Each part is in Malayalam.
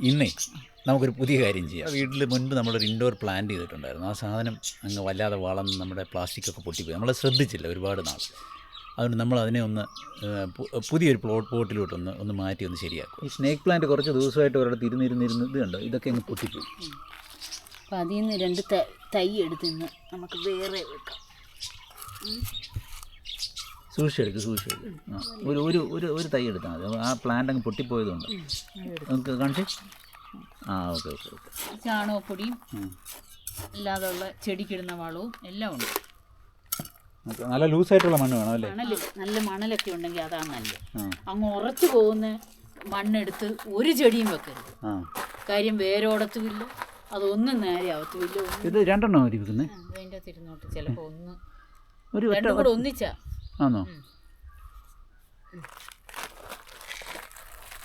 ഇന്നേ നമുക്കൊരു പുതിയ കാര്യം ചെയ്യാം. വീട്ടിൽ മുൻപ് നമ്മളൊരു ഇൻഡോർ പ്ലാന്റ് ചെയ്തിട്ടുണ്ടായിരുന്നു. ആ സാധനം അങ്ങ് വല്ലാതെ വളർന്ന് നമ്മുടെ പ്ലാസ്റ്റിക്കൊക്കെ പൊട്ടിപ്പോയി. നമ്മൾ ശ്രദ്ധിച്ചില്ല ഒരുപാട് നാൾ. അതുകൊണ്ട് നമ്മൾ അതിനെ ഒന്ന് പുതിയൊരു പോട്ടിലോട്ടൊന്ന് മാറ്റി ഒന്ന് ശരിയാക്കും. ഈ സ്നേക്ക് പ്ലാന്റ് കുറച്ച് ദിവസമായിട്ട് ഒരിടത്ത് ഇരുന്നിരുന്ന് ഇത് കണ്ടോ, ഇതൊക്കെ അങ്ങ് പൊട്ടിപ്പോയി. അപ്പോൾ അതിൽ നിന്ന് 2 തൈ എടുത്ത് നമുക്ക് വേറെ വെക്കാം. സൂക്ഷിച്ചെടുക്ക്. ഒരു തൈ എടുത്താൽ മതി. ആ പ്ലാന്റ് അങ്ങ് പൊട്ടിപ്പോയതുകൊണ്ട് നമുക്ക് കാണിച്ച്. ഓക്കെ. ചാണകപ്പൊടിയും അല്ലാതുള്ള ചെടിക്കിടുന്ന വളവും എല്ലാം ഉണ്ട്. നല്ല ലൂസായിട്ടുള്ള മണ്ണ് വേണം അല്ലേ? നല്ല മണലൊക്കെ ഉണ്ടെങ്കിൽ അതാണ് നല്ലത്. അങ്ങ് ഉറച്ചു പോകുന്ന മണ്ണെടുത്ത് ഒരു ചെടിയും വെക്കരുത്. കാര്യം വേരോടത്തുമില്ല, അതൊന്നും നേരെ ആവത്തുമില്ല. ഇത് 2 എണ്ണം മതി വെക്കുന്നത്. അതിൻ്റെ തിരുന്നോട്ട് ചിലപ്പോൾ ഒരു 2 കൂടെ ഒന്നിച്ചാ. ആണോ?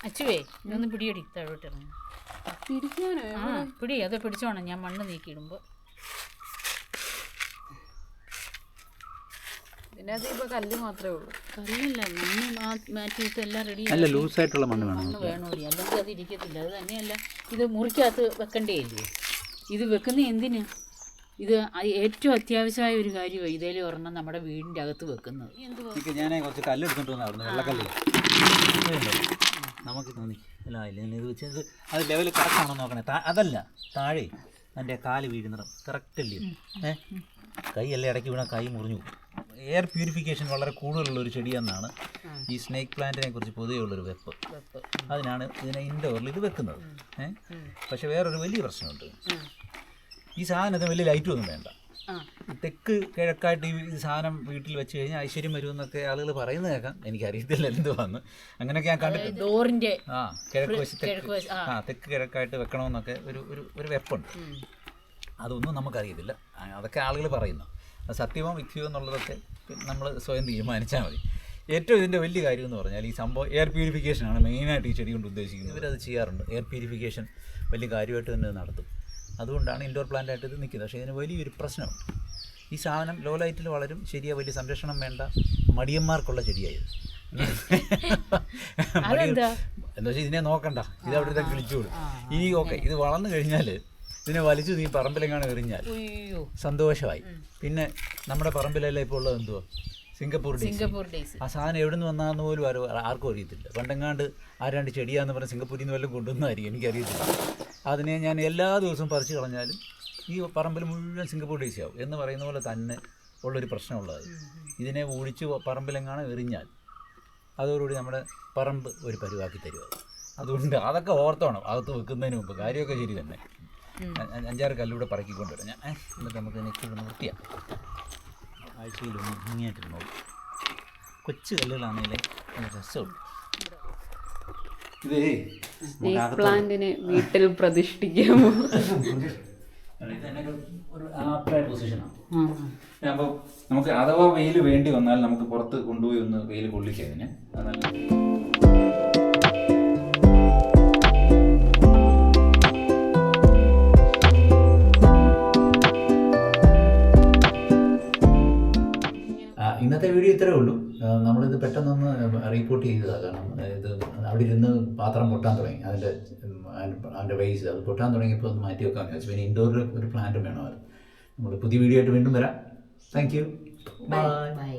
അച്ചുവേ ഇതൊന്ന് പിടിയടി, താഴോട്ടിറങ്ങി പിടി. അത് പിടിച്ചോണം, ഞാൻ മണ്ണ് നീക്കിയിടുമ്പോൾ. ഇതിനകത്ത് ഇപ്പോൾ കല്ല് മാത്രമേ ഉള്ളൂ. കല്ലല്ല, മണ്ണ് മാറ്റിയിട്ട് എല്ലാം റെഡി. നല്ല ലൂസായിട്ടുള്ള മണ്ണ് വേണം. വേണോടി, അല്ലെങ്കിൽ അത് ഇരിക്കത്തില്ല. അത് തന്നെയല്ല, ഇത് മുറിക്കകത്ത് വെക്കണ്ടേ ഇല്ലേ? ഇത് വെക്കുന്ന എന്തിനാ? ഇത് ഏറ്റവും അത്യാവശ്യമായ ഒരു കാര്യമാണ്. ഇതേലും ഒരെണ്ണം നമ്മുടെ വീടിൻ്റെ അകത്ത് വെക്കുന്നത്. ഞാൻ കുറച്ച് കല്ല് എടുത്തിട്ട് വന്നായിരുന്നു, വെള്ളക്കല്ല്. നമുക്ക് തോന്നി അല്ല ഇത് വെച്ചത് അത് ലെവൽ കറക്റ്റാണോ നോക്കണേ. അതല്ല, താഴെ എൻ്റെ കാല് വീഴുന്നിടം കറക്റ്റല്ലേ? കൈയല്ലേ ഇടയ്ക്ക് വീണാൽ കൈ മുറിഞ്ഞു. എയർ പ്യൂരിഫിക്കേഷൻ വളരെ കൂടുതലുള്ളൊരു ചെടിയെന്നാണ് ഈ സ്നേക്ക് പ്ലാന്റിനെ കുറിച്ച് പൊതുവേ ഉള്ളൊരു വെപ്പ്. അതിനാണ് ഇതിനെ ഇൻഡോറിൽ ഇത് വെക്കുന്നത്. പക്ഷെ വേറൊരു വലിയ പ്രശ്നമുണ്ട്. ഈ സാധനത്തിന് വലിയ ലൈറ്റൊന്നും വേണ്ട. തെക്ക് കിഴക്കായിട്ട് ഈ സാധനം വീട്ടിൽ വെച്ച് കഴിഞ്ഞാൽ ഐശ്വര്യം വരുമെന്നൊക്കെ ആളുകൾ പറയുന്നത് കേൾക്കാം. എനിക്കറിയത്തില്ല എന്തുവാന്ന്. അങ്ങനെയൊക്കെ ഞാൻ കണ്ടിട്ടുണ്ട്. കിഴക്ക് വശത്ത് തെക്ക് കിഴക്കായിട്ട് വെക്കണമെന്നൊക്കെ ഒരു വെപ്പുണ്ട്. അതൊന്നും നമുക്കറിയത്തില്ല. അതൊക്കെ ആളുകൾ പറയുന്നു. അത് സത്യമോ മിഥ്യമോ എന്നുള്ളതൊക്കെ നമ്മൾ സ്വയം തീരുമാനിച്ചാൽ മതി. ഏറ്റവും ഇതിൻ്റെ വലിയ കാര്യം എന്ന് പറഞ്ഞാൽ ഈ സംഭവം എയർ പ്യൂരിഫിക്കേഷനാണ് മെയിനായിട്ട് ഈ ചെടി കൊണ്ട് ഉദ്ദേശിക്കുന്നത്. ഇവരത് ചെയ്യാറുണ്ട്. എയർ പ്യൂരിഫിക്കേഷൻ വലിയ കാര്യമായിട്ട് തന്നെ നടത്തും. അതുകൊണ്ടാണ് ഇൻഡോർ പ്ലാന്റായിട്ട് ഇത് നിൽക്കുന്നത്. പക്ഷേ ഇതിന് വലിയൊരു പ്രശ്നമുണ്ട്. ഈ സാധനം ലോ ലൈറ്റിൽ വളരും, ശരിയാ, വലിയ സംരക്ഷണം വേണ്ട, മടിയന്മാർക്കുള്ള ചെടിയായത്. എന്താ വെച്ചാൽ ഇതിനെ നോക്കണ്ട, ഇത് അവിടുത്തെ കിളിച്ചോളൂ. ഇനി ഓക്കെ, ഇത് വളർന്നു കഴിഞ്ഞാൽ ഇതിനെ വലിച്ചു നീ പറമ്പിലെങ്ങാണ് എറിഞ്ഞാൽ സന്തോഷമായി. പിന്നെ നമ്മുടെ പറമ്പിലെല്ലാം ഇപ്പോൾ ഉള്ളത് എന്തുവാ? Singapore days. ആ സാധനം എവിടെ നിന്ന് വന്നാന്ന് പോലും ആർക്കും അറിയത്തില്ല. പണ്ടെങ്ങാണ്ട് ആരാണ്ട് ചെടിയാന്ന് പറഞ്ഞ് സിംഗപ്പൂരിൽ നിന്ന് വല്ലതും കൊണ്ടുവന്നായിരിക്കും, എനിക്കറിയത്തില്ല. അതിനെ ഞാൻ എല്ലാ ദിവസവും പറിച്ചു കളഞ്ഞാലും ഈ പറമ്പിൽ മുഴുവൻ സിംഗപ്പൂർ ഡേയ്സ് ആവും എന്ന് പറയുന്ന പോലെ തന്നെ ഉള്ളൊരു പ്രശ്നമുള്ളത്. ഇതിനെ ഒഴിച്ച് പറമ്പിലെങ്ങാണ് എറിഞ്ഞാൽ അതോടുകൂടി നമ്മുടെ പറമ്പ് ഒരു പരിവാക്കി തരുക. അതുകൊണ്ട് അതൊക്കെ ഓർത്തോണം അകത്ത് വെക്കുന്നതിന് മുമ്പ്. കാര്യമൊക്കെ ശരി തന്നെ. 5-6 കല്ലൂടെ പറക്കിക്കൊണ്ടുവരാം ഞാൻ. എന്നിട്ട് നമുക്ക് നെക്സ്റ്റ് നിർത്തിയാൽ ആഴ്ചയിലൊന്ന് ഭംഗിയായിട്ടിരുന്നോളൂ. കൊച്ചു കല്ലുകളാണെങ്കിലേ രസമുള്ളൂ. പ്ലാന്റിനെ വീട്ടിൽ പ്രതിഷ്ഠിക്കാമോ? ഒരു ആപ്റ്റായ പൊസിഷനാണ്. അപ്പോൾ നമുക്ക് അഥവാ വെയിൽ വേണ്ടി വന്നാൽ നമുക്ക് പുറത്ത് കൊണ്ടുപോയി ഒന്ന് വെയിൽ കൊള്ളിക്കുക. അതിന് ഇന്നത്തെ വീഡിയോ ഇത്രയേ ഉള്ളൂ. നമ്മളിത് പെട്ടെന്നൊന്ന് റിപ്പോർട്ട് ചെയ്തതാണ്. കാരണം ഇത് അവിടെ ഇരുന്ന് പാത്രം പൊട്ടാൻ തുടങ്ങി. അതിൻ്റെ വേസ്റ്റ് അത് പൊട്ടാൻ തുടങ്ങിയപ്പോൾ ഒന്ന് മാറ്റി വെക്കാമെന്ന് വെച്ചു. പിന്നെ ഇൻഡോറിൽ ഒരു പ്ലാന്റും വേണമായിരുന്നു. നമ്മൾ പുതിയ വീഡിയോ ആയിട്ട് വീണ്ടും വരാം. Thank you. ബൈ.